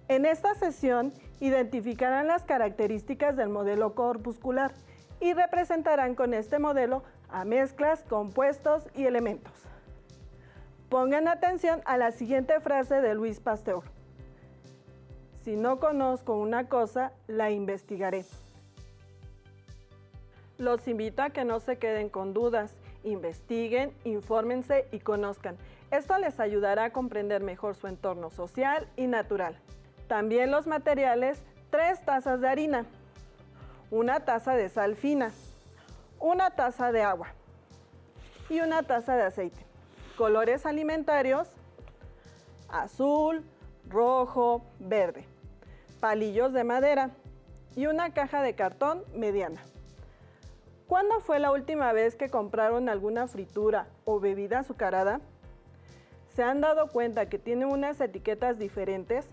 En esta sesión identificarán las características del modelo corpuscular y representarán con este modelo a mezclas, compuestos y elementos. Pongan atención a la siguiente frase de Louis Pasteur. Si no conozco una cosa, la investigaré. Los invito a que no se queden con dudas, investiguen, infórmense y conozcan. Esto les ayudará a comprender mejor su entorno social y natural. También los materiales: 3 tazas de harina, 1 taza de sal fina, 1 taza de agua y 1 taza de aceite. Colores alimentarios: azul, rojo, verde. Palillos de madera y una caja de cartón mediana. ¿Cuándo fue la última vez que compraron alguna fritura o bebida azucarada? ¿Se han dado cuenta que tiene unas etiquetas diferentes?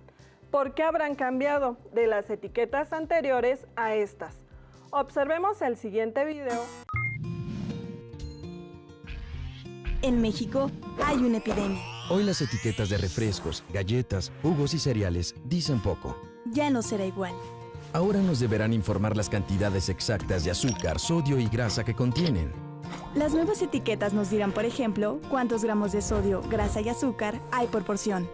¿Por qué habrán cambiado de las etiquetas anteriores a estas? Observemos el siguiente video. En México hay una epidemia. Hoy las etiquetas de refrescos, galletas, jugos y cereales dicen poco. Ya no será igual. Ahora nos deberán informar las cantidades exactas de azúcar, sodio y grasa que contienen. Las nuevas etiquetas nos dirán, por ejemplo, cuántos gramos de sodio, grasa y azúcar hay por porción.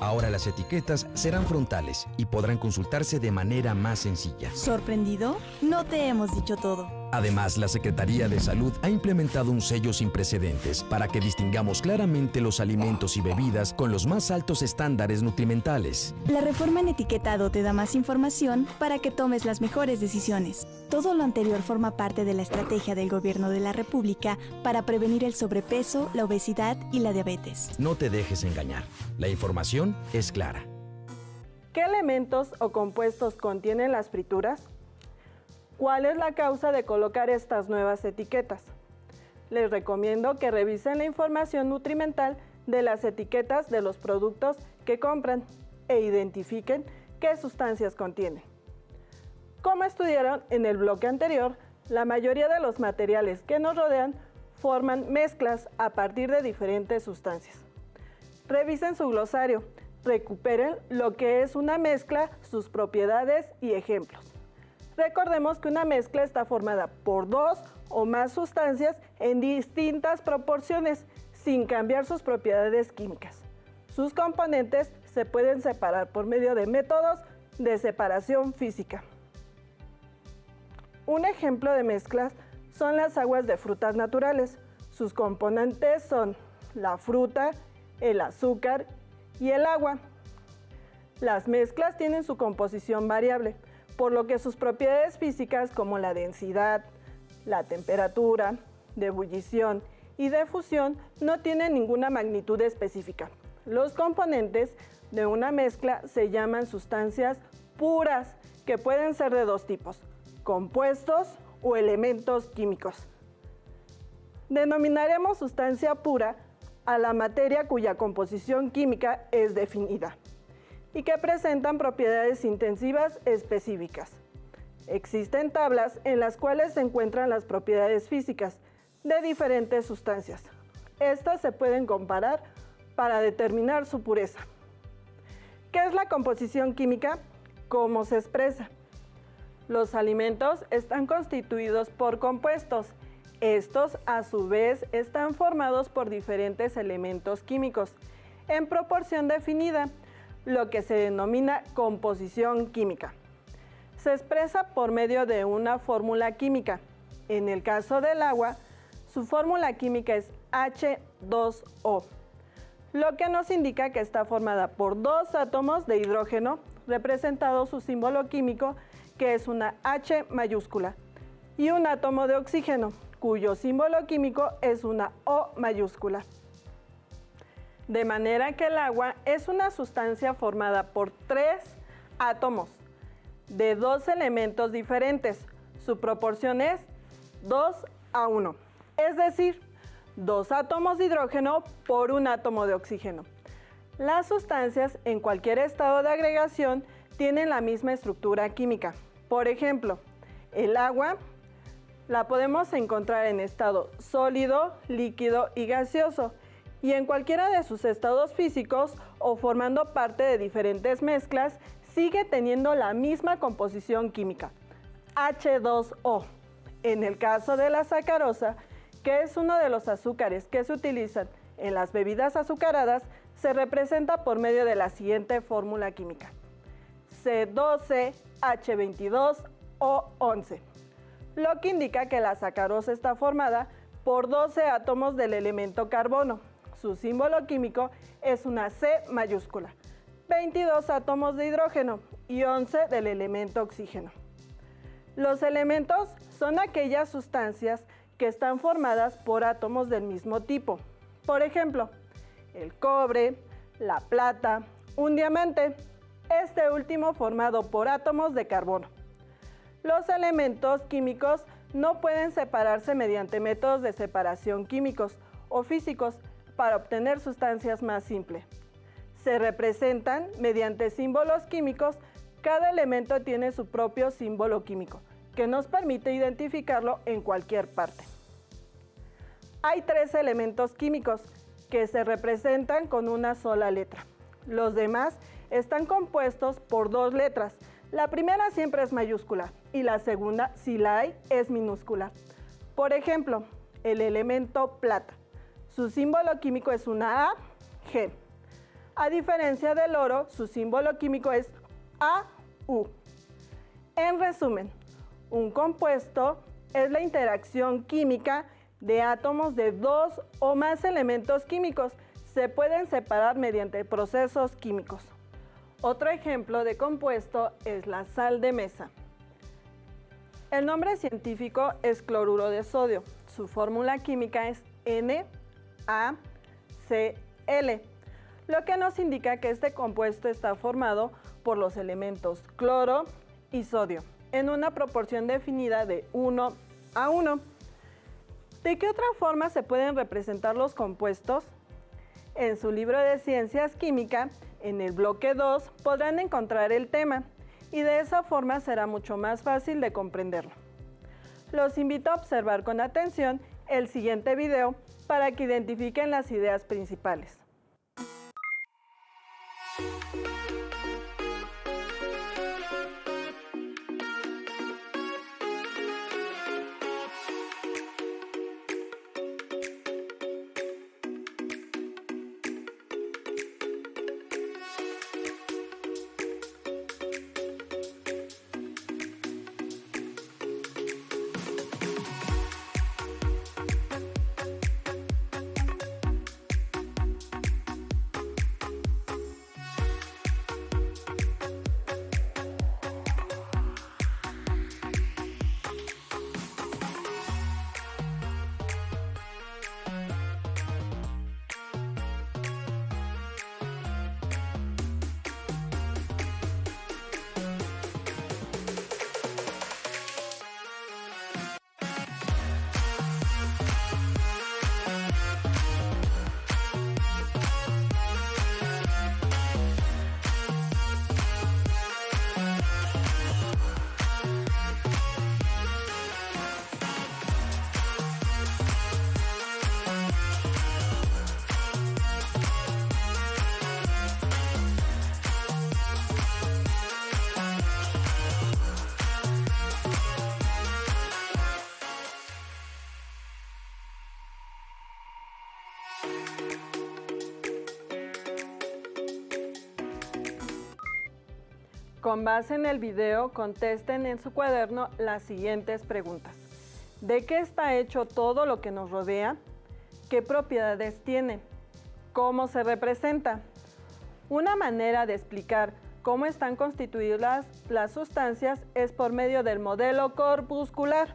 Ahora las etiquetas serán frontales y podrán consultarse de manera más sencilla. ¿Sorprendido? No te hemos dicho todo. Además, la Secretaría de Salud ha implementado un sello sin precedentes para que distingamos claramente los alimentos y bebidas con los más altos estándares nutrimentales. La reforma en etiquetado te da más información para que tomes las mejores decisiones. Todo lo anterior forma parte de la estrategia del Gobierno de la República para prevenir el sobrepeso, la obesidad y la diabetes. No te dejes engañar. La información es clara. ¿Qué elementos o compuestos contienen las frituras? ¿Cuál es la causa de colocar estas nuevas etiquetas? Les recomiendo que revisen la información nutrimental de las etiquetas de los productos que compran e identifiquen qué sustancias contienen. Como estudiaron en el bloque anterior, la mayoría de los materiales que nos rodean forman mezclas a partir de diferentes sustancias. Revisen su glosario, recuperen lo que es una mezcla, sus propiedades y ejemplos. Recordemos que una mezcla está formada por 2 o más sustancias en distintas proporciones, sin cambiar sus propiedades químicas. Sus componentes se pueden separar por medio de métodos de separación física. Un ejemplo de mezclas son las aguas de frutas naturales. Sus componentes son la fruta, el azúcar y el agua. Las mezclas tienen su composición variable, por lo que sus propiedades físicas como la densidad, la temperatura, de ebullición y de fusión no tienen ninguna magnitud específica. Los componentes de una mezcla se llaman sustancias puras, que pueden ser de 2 tipos: compuestos o elementos químicos. Denominaremos sustancia pura a la materia cuya composición química es definida y que presentan propiedades intensivas específicas. Existen tablas en las cuales se encuentran las propiedades físicas de diferentes sustancias. Estas se pueden comparar para determinar su pureza. ¿Qué es la composición química? ¿Cómo se expresa? Los alimentos están constituidos por compuestos. Estos, a su vez, están formados por diferentes elementos químicos en proporción definida, lo que se denomina composición química. Se expresa por medio de una fórmula química. En el caso del agua, su fórmula química es H2O, lo que nos indica que está formada por 2 átomos de hidrógeno, representado su símbolo químico, que es una H mayúscula, y un átomo de oxígeno, cuyo símbolo químico es una O mayúscula. De manera que el agua es una sustancia formada por 3 átomos de 2 elementos diferentes. Su proporción es 2:1, es decir, 2 átomos de hidrógeno por 1 átomo de oxígeno. Las sustancias en cualquier estado de agregación tienen la misma estructura química. Por ejemplo, el agua la podemos encontrar en estado sólido, líquido y gaseoso, y en cualquiera de sus estados físicos o formando parte de diferentes mezclas, sigue teniendo la misma composición química, H2O. En el caso de la sacarosa, que es uno de los azúcares que se utilizan en las bebidas azucaradas, se representa por medio de la siguiente fórmula química: C12H22O11, lo que indica que la sacarosa está formada por 12 átomos del elemento carbono. Su símbolo químico es una C mayúscula, 22 átomos de hidrógeno y 11 del elemento oxígeno. Los elementos son aquellas sustancias que están formadas por átomos del mismo tipo. Por ejemplo, el cobre, la plata, un diamante, este último formado por átomos de carbono. Los elementos químicos no pueden separarse mediante métodos de separación químicos o físicos para obtener sustancias más simples. Se representan mediante símbolos químicos. Cada elemento tiene su propio símbolo químico, que nos permite identificarlo en cualquier parte. Hay 3 elementos químicos que se representan con una sola letra. Los demás están compuestos por 2 letras. La primera siempre es mayúscula y la segunda, si la hay, es minúscula. Por ejemplo, el elemento plata. Su símbolo químico es una A, G. A diferencia del oro, su símbolo químico es AU. En resumen, un compuesto es la interacción química de átomos de 2 o más elementos químicos. Se pueden separar mediante procesos químicos. Otro ejemplo de compuesto es la sal de mesa. El nombre científico es cloruro de sodio. Su fórmula química es NaCl, lo que nos indica que este compuesto está formado por los elementos cloro y sodio en una proporción definida de 1:1. ¿De qué otra forma se pueden representar los compuestos? En su libro de Ciencias Química, en el bloque 2, podrán encontrar el tema y de esa forma será mucho más fácil de comprenderlo. Los invito a observar con atención el siguiente video para que identifiquen las ideas principales. Con base en el video, contesten en su cuaderno las siguientes preguntas. ¿De qué está hecho todo lo que nos rodea? ¿Qué propiedades tiene? ¿Cómo se representa? Una manera de explicar cómo están constituidas las sustancias es por medio del modelo corpuscular.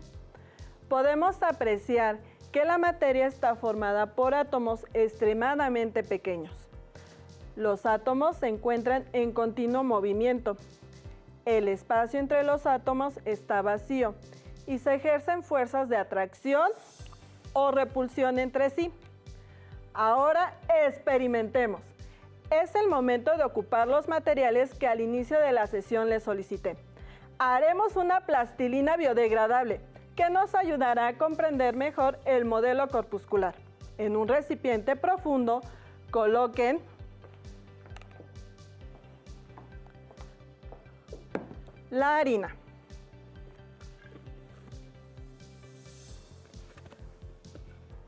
Podemos apreciar que la materia está formada por átomos extremadamente pequeños. Los átomos se encuentran en continuo movimiento. El espacio entre los átomos está vacío y se ejercen fuerzas de atracción o repulsión entre sí. Ahora experimentemos. Es el momento de ocupar los materiales que al inicio de la sesión les solicité. Haremos una plastilina biodegradable que nos ayudará a comprender mejor el modelo corpuscular. En un recipiente profundo, coloquen la harina,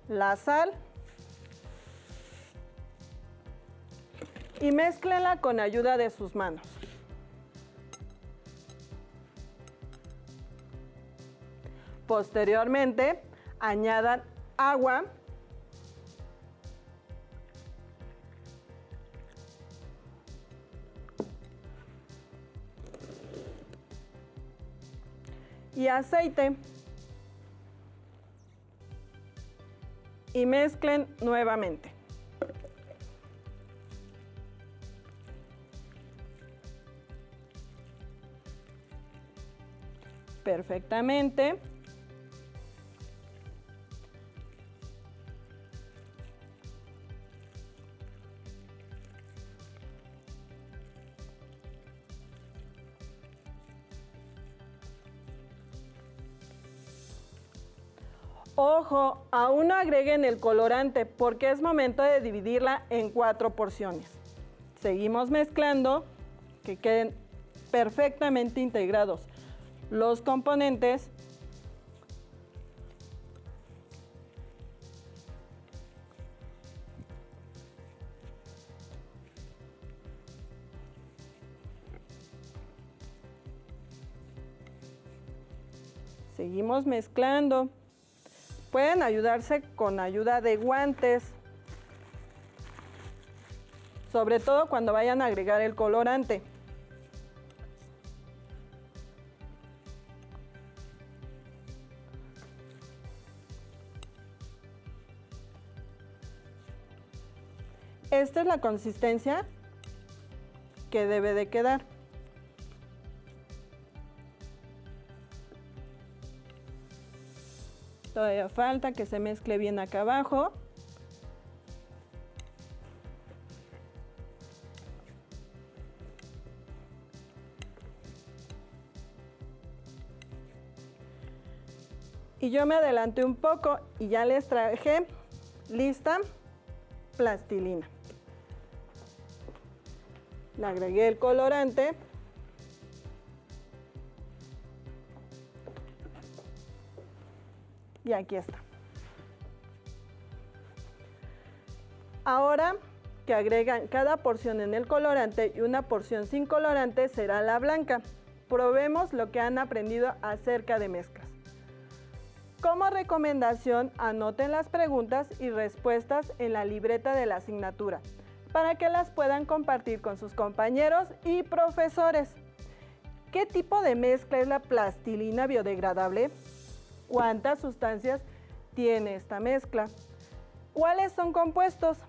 la sal y mézclenla con ayuda de sus manos. Posteriormente, añadan agua y aceite y mezclen nuevamente. Perfectamente. Ojo, aún no agreguen el colorante porque es momento de dividirla en 4 porciones. Seguimos mezclando, que queden perfectamente integrados los componentes. Seguimos mezclando. Pueden ayudarse con ayuda de guantes, sobre todo cuando vayan a agregar el colorante. Esta es la consistencia que debe de quedar. Todavía falta que se mezcle bien acá abajo. Y yo me adelanté un poco y ya les traje lista plastilina. Le agregué el colorante. Y aquí está. Ahora que agregan cada porción en el colorante y una porción sin colorante será la blanca. Probemos lo que han aprendido acerca de mezclas. Como recomendación, anoten las preguntas y respuestas en la libreta de la asignatura para que las puedan compartir con sus compañeros y profesores. ¿Qué tipo de mezcla es la plastilina biodegradable? ¿Cuántas sustancias tiene esta mezcla? ¿Cuáles son compuestos?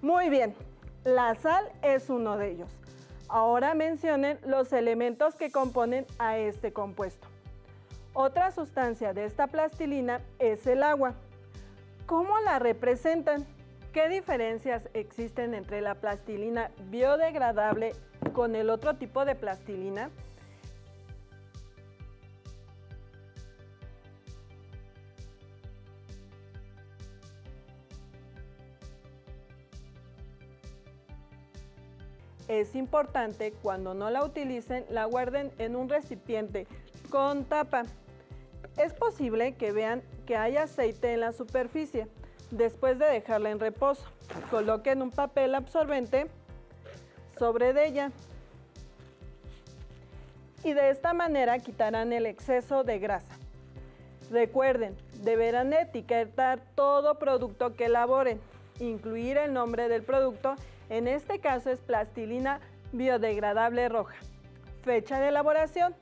Muy bien, la sal es uno de ellos. Ahora mencionen los elementos que componen a este compuesto. Otra sustancia de esta plastilina es el agua. ¿Cómo la representan? ¿Qué diferencias existen entre la plastilina biodegradable con el otro tipo de plastilina? Es importante, cuando no la utilicen, la guarden en un recipiente con tapa. Es posible que vean que hay aceite en la superficie. Después de dejarla en reposo, coloquen un papel absorbente sobre de ella y de esta manera quitarán el exceso de grasa. Recuerden, deberán etiquetar todo producto que elaboren, incluir el nombre del producto. En este caso es plastilina biodegradable roja. Fecha de elaboración,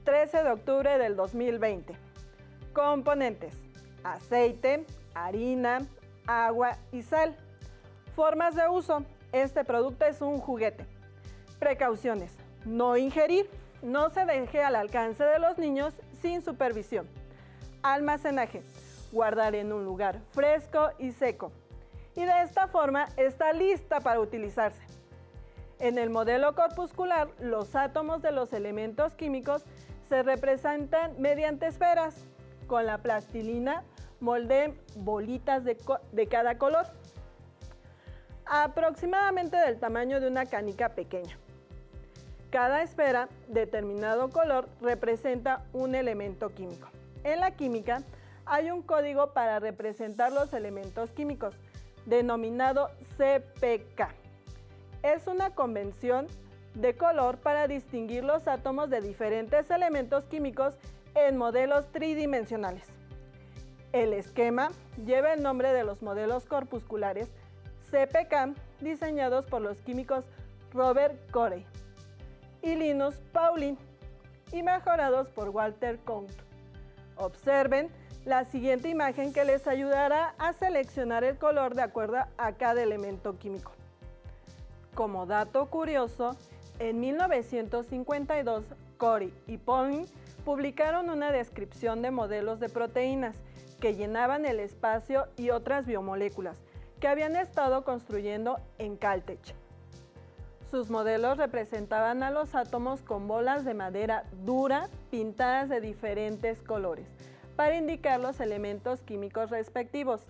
13 de octubre del 2020. Componentes: aceite, harina, agua y sal. Formas de uso: este producto es un juguete. Precauciones: no ingerir, no se deje al alcance de los niños sin supervisión. Almacenaje: guardar en un lugar fresco y seco. Y de esta forma está lista para utilizarse. En el modelo corpuscular, los átomos de los elementos químicos se representan mediante esferas con la plastilina moldeen bolitas de cada color, aproximadamente del tamaño de una canica pequeña. Cada esfera de determinado color representa un elemento químico. En la química hay un código para representar los elementos químicos, denominado CPK. Es una convención de color para distinguir los átomos de diferentes elementos químicos en modelos tridimensionales. El esquema lleva el nombre de los modelos corpusculares CPK diseñados por los químicos Robert Corey y Linus Pauling y mejorados por Walter Count. Observen la siguiente imagen que les ayudará a seleccionar el color de acuerdo a cada elemento químico. Como dato curioso, en 1952, Corey y Pauling publicaron una descripción de modelos de proteínas que llenaban el espacio y otras biomoléculas que habían estado construyendo en Caltech. Sus modelos representaban a los átomos con bolas de madera dura pintadas de diferentes colores para indicar los elementos químicos respectivos.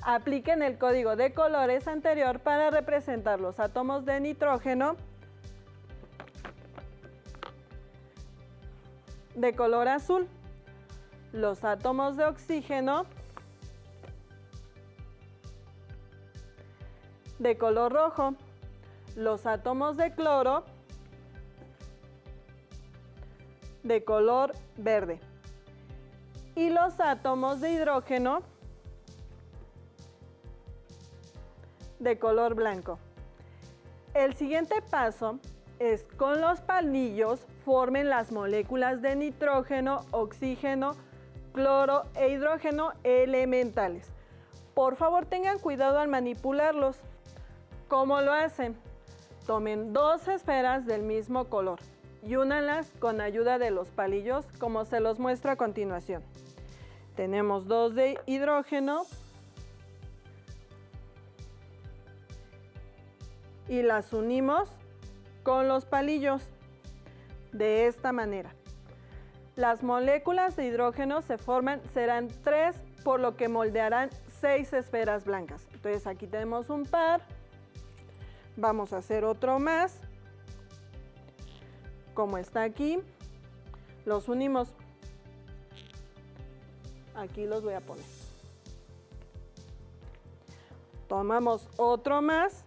Apliquen el código de colores anterior para representar los átomos de nitrógeno de color azul, los átomos de oxígeno de color rojo, los átomos de cloro de color verde y los átomos de hidrógeno de color blanco. El siguiente paso es con los palillos formen las moléculas de nitrógeno, oxígeno, cloro e hidrógeno elementales. Por favor, tengan cuidado al manipularlos. ¿Cómo lo hacen? Tomen dos esferas del mismo color y únanlas con ayuda de los palillos, como se los muestro a continuación. Tenemos dos de hidrógeno y las unimos con los palillos de esta manera. Las moléculas de hidrógeno serán 3, por lo que moldearán 6 esferas blancas. Entonces aquí tenemos un par. Vamos a hacer otro más. Como está aquí, los unimos. Aquí los voy a poner. Tomamos otro más.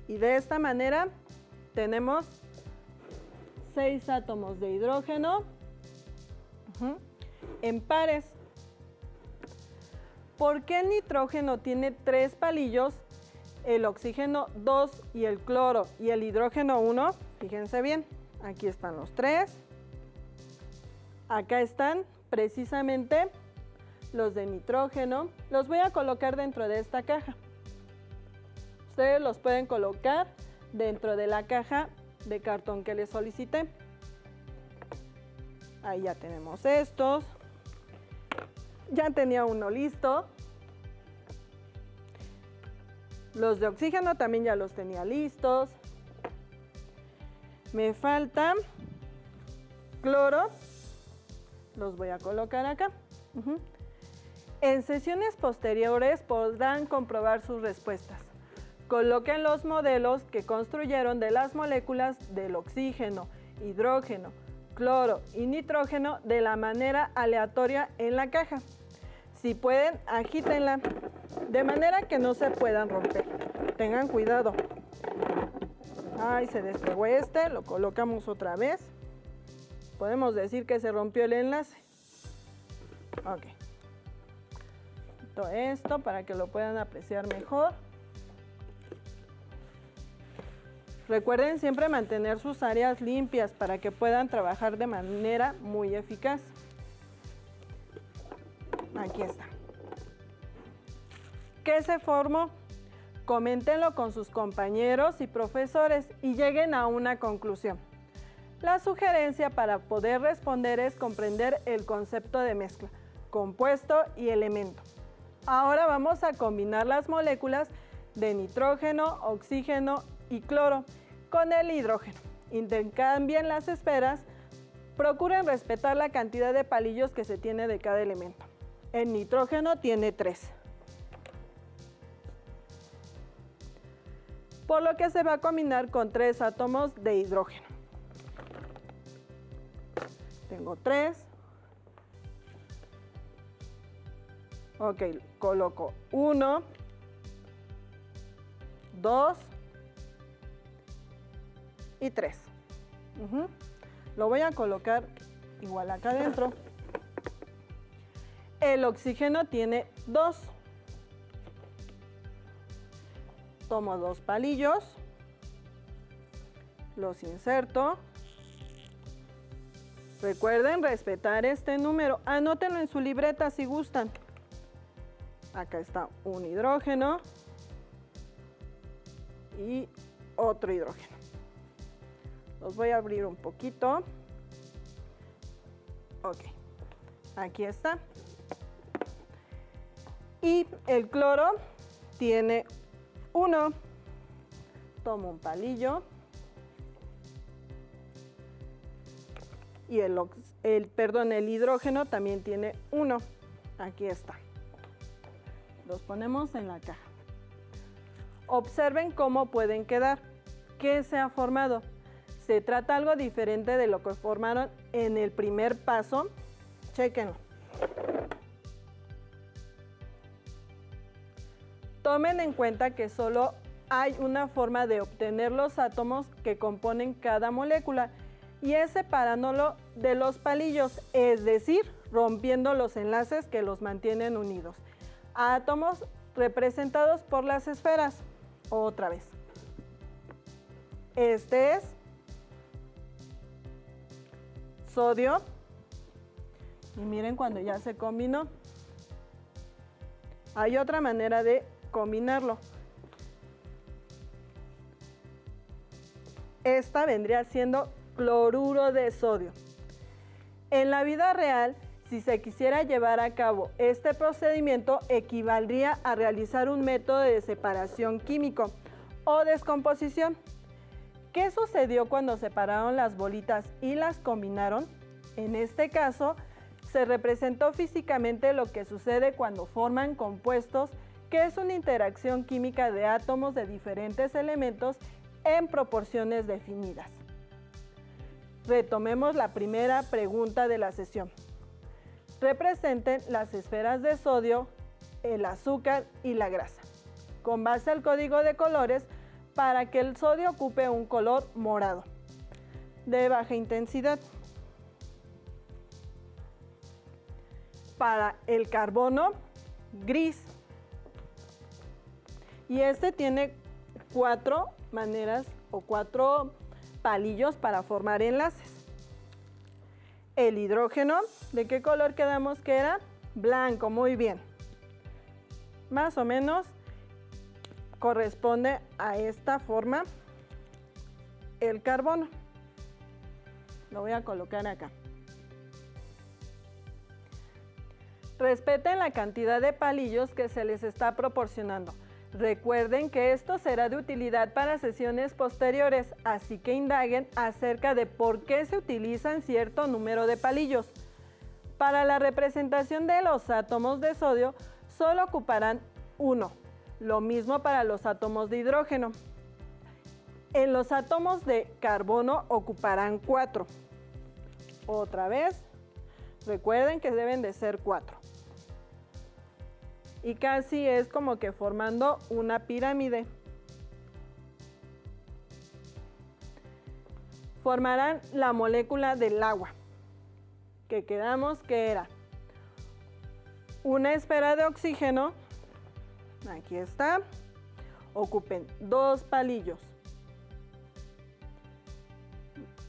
Y de esta manera tenemos 6 átomos de hidrógeno en pares. ¿Por qué el nitrógeno tiene 3 palillos, el oxígeno 2 y el cloro y el hidrógeno 1? Fíjense bien, aquí están los 3. Acá están precisamente los de nitrógeno. Los voy a colocar dentro de esta caja. Ustedes los pueden colocar dentro de la caja de cartón que les solicité. Ahí ya tenemos estos. Ya tenía uno listo. Los de oxígeno también ya los tenía listos. Me falta cloro. Los voy a colocar acá. En sesiones posteriores podrán comprobar sus respuestas. Coloquen los modelos que construyeron de las moléculas del oxígeno, hidrógeno, cloro y nitrógeno de la manera aleatoria en la caja. Si pueden, agítenla de manera que no se puedan romper. Tengan cuidado. Ay, se despegó este, lo colocamos otra vez. Podemos decir que se rompió el enlace. Ok. Quito esto para que lo puedan apreciar mejor. Recuerden siempre mantener sus áreas limpias para que puedan trabajar de manera muy eficaz. Aquí está. ¿Qué se formó? Coméntenlo con sus compañeros y profesores y lleguen a una conclusión. La sugerencia para poder responder es comprender el concepto de mezcla, compuesto y elemento. Ahora vamos a combinar las moléculas de nitrógeno, oxígeno y cloro con el hidrógeno. Intercambien las esferas Procuren respetar la cantidad de palillos que se tiene de cada elemento. El nitrógeno tiene 3. Por lo que se va a combinar con 3 átomos de hidrógeno. Tengo 3. Ok, coloco 1, 2 y 3. Lo voy a colocar igual acá adentro. El oxígeno tiene 2. Tomo 2 palillos, los inserto. Recuerden respetar este número. Anótenlo en su libreta si gustan. Acá está un hidrógeno y otro hidrógeno. Los voy a abrir un poquito. Ok, aquí está. Y el cloro tiene 1. Tomo un palillo. Y el hidrógeno también tiene 1. Aquí está. Los ponemos en la caja. Observen cómo pueden quedar. ¿Qué se ha formado? Se trata algo diferente de lo que formaron en el primer paso. Chéquenlo. Tomen en cuenta que solo hay una forma de obtener los átomos que componen cada molécula y es separándolo de los palillos, es decir, rompiendo los enlaces que los mantienen unidos. Átomos representados por las esferas. Otra vez. Este es sodio. Y miren cuando ya se combinó. Hay otra manera de combinarlo. Esta vendría siendo cloruro de sodio. En la vida real, si se quisiera llevar a cabo este procedimiento, equivaldría a realizar un método de separación químico o descomposición. ¿Qué sucedió cuando separaron las bolitas y las combinaron? En este caso, se representó físicamente lo que sucede cuando forman compuestos, que es una interacción química de átomos de diferentes elementos en proporciones definidas. Retomemos la primera pregunta de la sesión. Representen las esferas de sodio, el azúcar y la grasa, con base al código de colores para que el sodio ocupe un color morado, de baja intensidad. Para el carbono, gris. Y este tiene 4 maneras o 4 palillos para formar enlaces. El hidrógeno, ¿de qué color quedamos que era? Blanco, muy bien. Más o menos corresponde a esta forma el carbono. Lo voy a colocar acá. Respeten la cantidad de palillos que se les está proporcionando. Recuerden que esto será de utilidad para sesiones posteriores, así que indaguen acerca de por qué se utilizan cierto número de palillos. Para la representación de los átomos de sodio, solo ocuparán 1. Lo mismo para los átomos de hidrógeno. En los átomos de carbono ocuparán 4. Otra vez, recuerden que deben de ser 4. Y casi es como que formando una pirámide. Formarán la molécula del agua, que quedamos que era una esfera de oxígeno. Aquí está. Ocupen 2 palillos.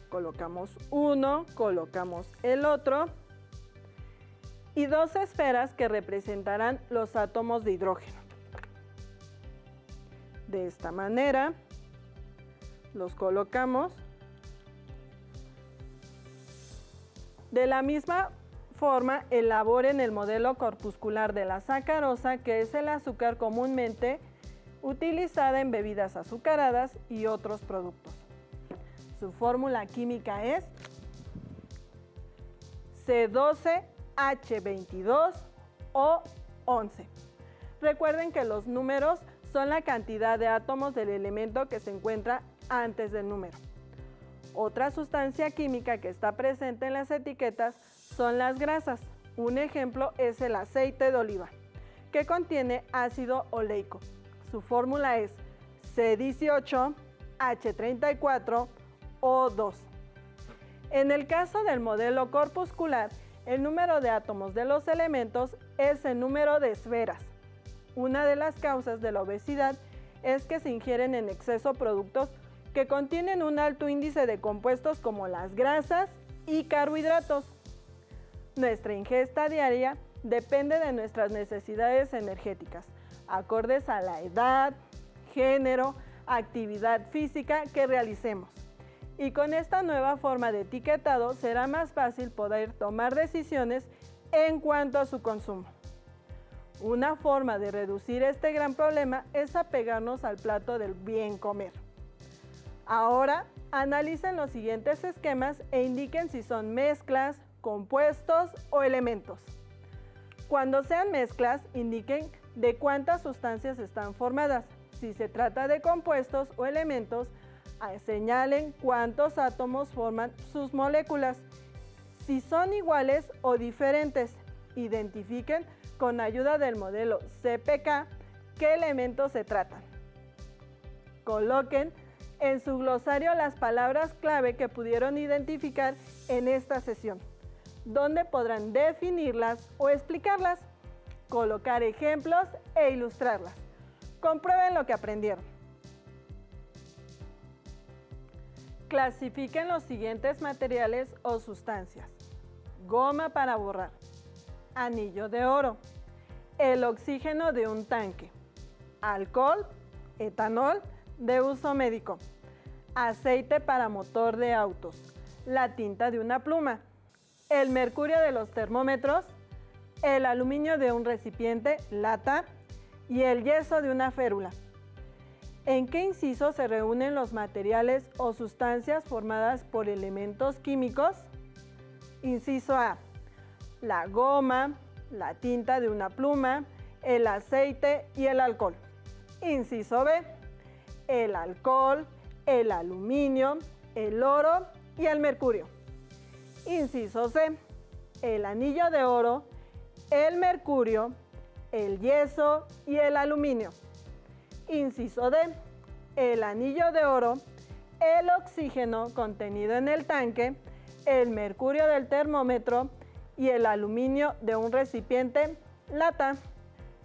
Colocamos uno, colocamos el otro. Y 2 esferas que representarán los átomos de hidrógeno. De esta manera los colocamos. De la misma forma, elaboren el modelo corpuscular de la sacarosa, que es el azúcar comúnmente utilizada en bebidas azucaradas y otros productos. Su fórmula química es C12, H22 o 11. Recuerden que los números son la cantidad de átomos del elemento que se encuentra antes del número. Otra sustancia química que está presente en las etiquetas son las grasas. Un ejemplo es el aceite de oliva, que contiene ácido oleico. Su fórmula es C18, H34, O2. En el caso del modelo corpuscular, el número de átomos de los elementos es el número de esferas. Una de las causas de la obesidad es que se ingieren en exceso productos que contienen un alto índice de compuestos como las grasas y carbohidratos. Nuestra ingesta diaria depende de nuestras necesidades energéticas, acordes a la edad, género, actividad física que realicemos. Y con esta nueva forma de etiquetado será más fácil poder tomar decisiones en cuanto a su consumo. Una forma de reducir este gran problema es apegarnos al plato del bien comer. Ahora, analicen los siguientes esquemas e indiquen si son mezclas, compuestos o elementos. Cuando sean mezclas, indiquen de cuántas sustancias están formadas. Si se trata de compuestos o elementos, señalen cuántos átomos forman sus moléculas. Si son iguales o diferentes, identifiquen con ayuda del modelo CPK qué elementos se tratan. Coloquen en su glosario las palabras clave que pudieron identificar en esta sesión, donde podrán definirlas o explicarlas, colocar ejemplos e ilustrarlas. Comprueben lo que aprendieron. Clasifiquen los siguientes materiales o sustancias: goma para borrar, anillo de oro, el oxígeno de un tanque, alcohol, etanol de uso médico, aceite para motor de autos, la tinta de una pluma, el mercurio de los termómetros, el aluminio de un recipiente, lata, y el yeso de una férula. ¿En qué inciso se reúnen los materiales o sustancias formadas por elementos químicos? Inciso A: la goma, la tinta de una pluma, el aceite y el alcohol. Inciso B: el alcohol, el aluminio, el oro y el mercurio. Inciso C: el anillo de oro, el mercurio, el yeso y el aluminio. Inciso D: el anillo de oro, el oxígeno contenido en el tanque, el mercurio del termómetro y el aluminio de un recipiente, lata.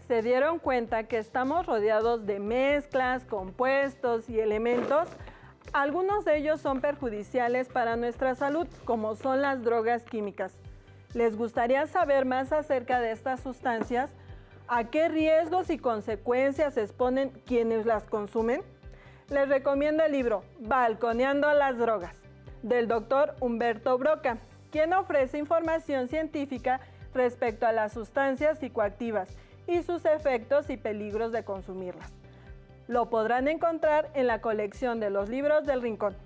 ¿Se dieron cuenta que estamos rodeados de mezclas, compuestos y elementos? Algunos de ellos son perjudiciales para nuestra salud, como son las drogas químicas. ¿Les gustaría saber más acerca de estas sustancias? ¿A qué riesgos y consecuencias se exponen quienes las consumen? Les recomiendo el libro Balconeando las drogas, del doctor Humberto Broca, quien ofrece información científica respecto a las sustancias psicoactivas y sus efectos y peligros de consumirlas. Lo podrán encontrar en la colección de los libros del Rincón.